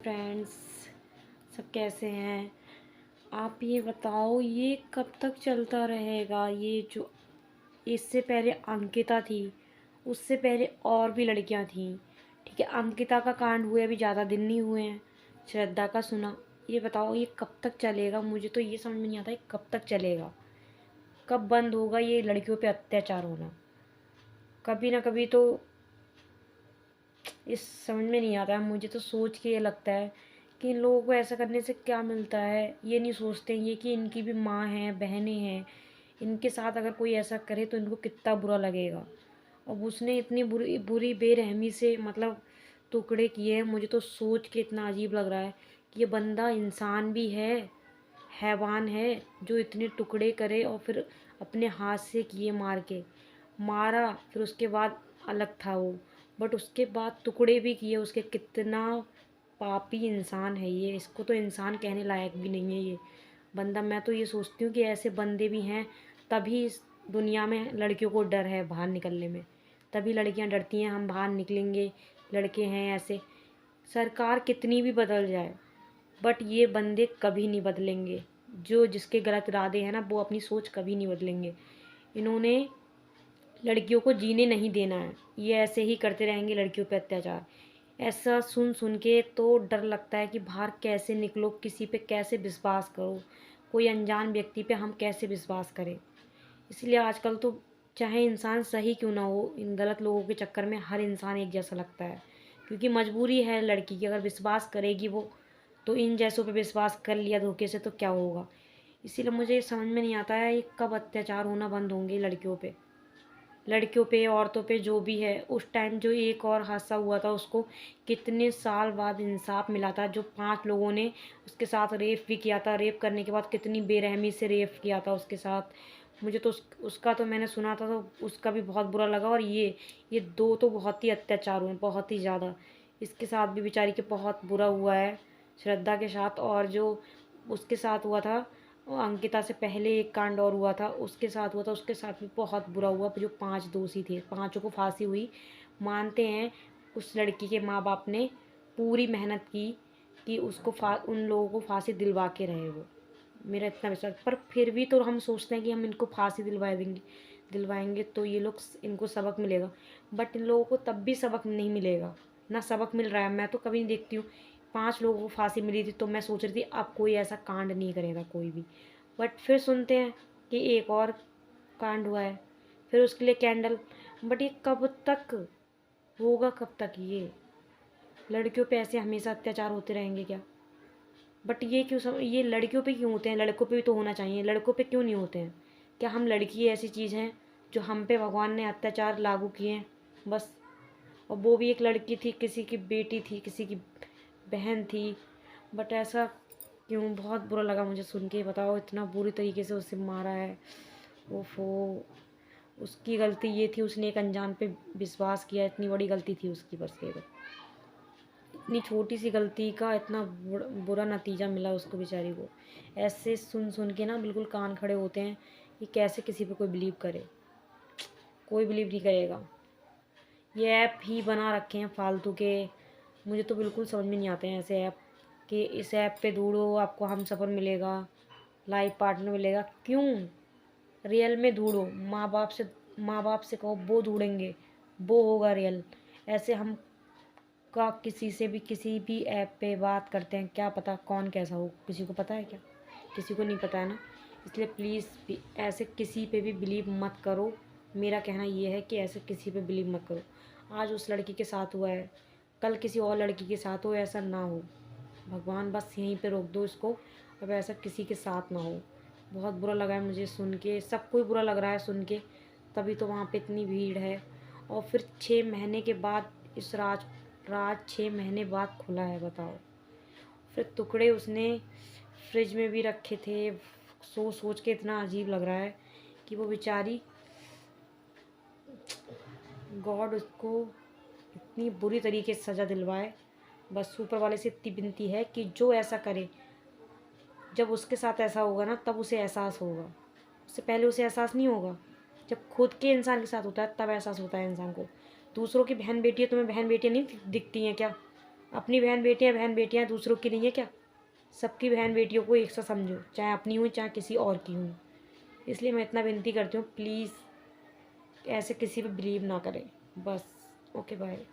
Friends, सब कैसे हैं? आप ये बताओ, ये कब तक चलता रहेगा? ये जो इससे पहले अंकिता थी, उससे पहले और भी लड़कियां थीं। ठीक है, अंकिता का कांड हुए अभी ज़्यादा दिन नहीं हुए हैं। श्रद्धा का सुना। ये बताओ, ये कब तक चलेगा? मुझे तो ये समझ में नहीं आता ये कब तक चलेगा। कब बंद होगा ये लड़कियों पे अत्याचार होना? कभी ना कभी तो इस समझ में नहीं आता है। मुझे तो सोच के ये लगता है कि इन लोगों को ऐसा करने से क्या मिलता है। ये नहीं सोचते ये कि इनकी भी माँ हैं, बहनें हैं। इनके साथ अगर कोई ऐसा करे तो इनको कितना बुरा लगेगा। अब उसने इतनी बुरी बुरी बेरहमी से मतलब टुकड़े किए हैं। मुझे तो सोच के इतना अजीब लग रहा है कि ये बंदा इंसान भी है, हैवान है, जो इतने टुकड़े करे और फिर अपने हाथ से किए, मार के मारा। फिर उसके बाद अलग था वो, बट उसके बाद टुकड़े भी किए उसके। कितना पापी इंसान है ये। इसको तो इंसान कहने लायक भी नहीं है ये बंदा। मैं तो ये सोचती हूँ कि ऐसे बंदे भी हैं, तभी इस दुनिया में लड़कियों को डर है बाहर निकलने में। तभी लड़कियां डरती हैं हम बाहर निकलेंगे, लड़के हैं ऐसे। सरकार कितनी भी बदल जाए, बट ये बंदे कभी नहीं बदलेंगे। जो जिसके गलत इरादे हैं ना, वो अपनी सोच कभी नहीं बदलेंगे। इन्होंने लड़कियों को जीने नहीं देना है। ये ऐसे ही करते रहेंगे लड़कियों पे अत्याचार। ऐसा सुन सुन के तो डर लगता है कि बाहर कैसे निकलो, किसी पे कैसे विश्वास करो, कोई अनजान व्यक्ति पे हम कैसे विश्वास करें। इसलिए आजकल तो चाहे इंसान सही क्यों ना हो, इन गलत लोगों के चक्कर में हर इंसान एक जैसा लगता है। क्योंकि मजबूरी है लड़की की, अगर विश्वास करेगी वो, तो इन जैसों पे विश्वास कर लिया धोखे से तो क्या होगा। इसीलिए मुझे ये समझ में नहीं आता है ये कब अत्याचार होना बंद होंगे लड़कियों पे। लड़कियों पे, औरतों पे, जो भी है। उस टाइम जो एक और हादसा हुआ था, उसको कितने साल बाद इंसाफ मिला था। जो 5 लोगों ने उसके साथ रेप भी किया था, रेप करने के बाद कितनी बेरहमी से रेप किया था उसके साथ। मुझे तो उसका तो मैंने सुना था तो उसका भी बहुत बुरा लगा। और ये 2 तो बहुत ही अत्याचार हुए, बहुत ही ज़्यादा। इसके साथ भी बेचारी के बहुत बुरा हुआ है, श्रद्धा के साथ। और जो उसके साथ हुआ था, वो अंकिता से पहले एक कांड और हुआ था, उसके साथ हुआ था, उसके साथ भी बहुत बुरा हुआ। जो 5 दोषी थे, पांचों को फांसी हुई। मानते हैं उस लड़की के माँ बाप ने पूरी मेहनत की कि उसको उन लोगों को फांसी दिलवा के रहे वो। मेरा इतना विश्वास। पर फिर भी तो हम सोचते हैं कि हम इनको फांसी दिलवाएंगे तो ये लोग, इनको सबक मिलेगा। बट इन लोगों को तब भी सबक नहीं मिलेगा, ना सबक मिल रहा है। मैं तो कभी नहीं देखती हूँ। 5 लोगों को फांसी मिली थी तो मैं सोच रही थी अब कोई ऐसा कांड नहीं करेगा कोई भी। बट फिर सुनते हैं कि एक और कांड हुआ है, फिर उसके लिए कैंडल। बट ये कब तक होगा? कब तक ये लड़कियों पे ऐसे हमेशा अत्याचार होते रहेंगे क्या? बट ये ये लड़कियों पे क्यों होते हैं? लड़कों पे भी तो होना चाहिए, लड़कों पे क्यों नहीं होते हैं? क्या हम लड़की ऐसी चीज़ हैं जो हम पे भगवान ने अत्याचार लागू किए हैं बस? और वो भी एक लड़की थी, किसी की बेटी थी, किसी की बहन थी। बट ऐसा क्यों? बहुत बुरा लगा मुझे सुन के। बताओ, इतना बुरी तरीके से उसे मारा है। ओफो, उसकी गलती ये थी, उसने एक अनजान पे विश्वास किया। इतनी बड़ी गलती थी उसकी, बस ये इतनी छोटी सी गलती का इतना बुरा नतीजा मिला उसको बेचारी को। ऐसे सुन सुन के ना बिल्कुल कान खड़े होते हैं कि कैसे किसी पे कोई बिलीव करे। कोई बिलीव नहीं करेगा। ये ऐप ही बना रखे हैं फालतू के। मुझे तो बिल्कुल समझ में नहीं आते हैं ऐसे ऐप कि इस ऐप पे ढूंढो आपको हम सफ़र मिलेगा, लाइफ पार्टनर मिलेगा। क्यों? रियल में ढूंढो। माँ बाप से कहो, वो ढूंढेंगे, वो होगा रियल। ऐसे हम का किसी से भी किसी भी ऐप पे बात करते हैं, क्या पता कौन कैसा हो? किसी को पता है क्या? किसी को नहीं पता है ना। इसलिए प्लीज़ ऐसे किसी पे भी बिलीव मत करो। मेरा कहना ये है कि ऐसे किसी पे बिलीव मत करो। आज उस लड़की के साथ हुआ है, कल किसी और लड़की के साथ हो, ऐसा ना हो। भगवान बस यहीं पे रोक दो इसको, अब ऐसा किसी के साथ ना हो। बहुत बुरा लगा है मुझे सुन के, सबको ही बुरा लग रहा है सुन के। तभी तो वहाँ पे इतनी भीड़ है। और फिर 6 महीने के बाद इस राज 6 महीने बाद खुला है, बताओ। फिर टुकड़े उसने फ्रिज में भी रखे थे। सोच सोच के इतना अजीब लग रहा है कि वो बेचारी, गॉड उसको इतनी बुरी तरीके से सज़ा दिलवाए। बस ऊपर वाले से इतनी विनती है कि जो ऐसा करे, जब उसके साथ ऐसा होगा ना तब उसे एहसास होगा। उससे पहले उसे एहसास नहीं होगा। जब खुद के इंसान के साथ होता है तब एहसास होता है इंसान को। दूसरों की बहन बेटी है, तुम्हें बहन बेटियाँ नहीं दिखती हैं क्या? अपनी बहन बेटियाँ दूसरों की नहीं है क्या? सबकी बहन बेटियों को एक सा समझो, चाहे अपनी हो चाहे किसी और की हो। इसलिए मैं इतना विनती करती हूँ, प्लीज़ ऐसे किसी पे बिलीव ना करें। बस। Okay bye.